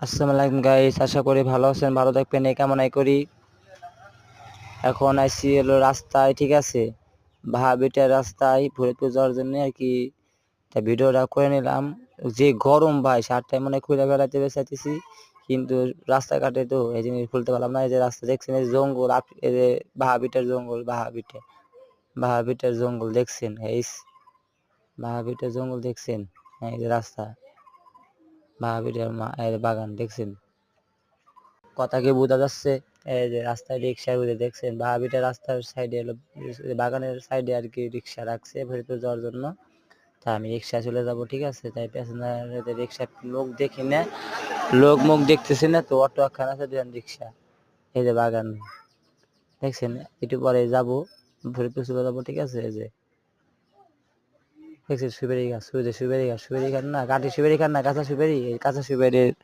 আসসালামু আলাইকুম গাইস, আশা করি ভালো আছেন, ভালো থাকবেন এই কামনাই করি। এখন আইসি হলো রাস্তায়, ঠিক আছে, ভাবিটার রাস্তায় ফরিদপুর যাওয়ার জন্য আর কি। তা ভিডিওটা করে নিলাম। যে গরম ভাই, শার্টটা মনে খুলে বেড়াতে চাইতেছি, কিন্তু রাস্তাঘাটে তো এই জিনিস খুলতে পারলাম না। এই যে রাস্তা দেখছেন, এই যে জঙ্গল, এই যে ভাবিটার জঙ্গল, ভাবিটার জঙ্গল দেখছেন, এই ভাবিটার জঙ্গল দেখছেন, এই যে রাস্তা, ভাবিটার বাগান দেখছেন। কথা কি বোঝা যাচ্ছে? এই যে রাস্তায় রিক্সা বুঝে দেখছেন, ভাবিটা রাস্তার সাইডে হলো, বাগানের সাইডে আর কি রিক্সা রাখছে ফেরত যাওয়ার জন্য। তা আমি রিক্সা চলে যাব, ঠিক আছে। তাই প্যাসেঞ্জার রিক্সা লোক দেখি না, লোক মুখ দেখতেছি না, তো অটো একখান আছে, দুজন রিক্সা। এই যে বাগান দেখছেন, একটু পরে যাবো, ফরিদপুর চলে যাবো, ঠিক আছে। এই যে দেখছেন সুপারি গাছ, সুপারি গাছ না, কাঠি সুপারি খান না, কাঁচা সুপারি, এই কাঁচা সুপারির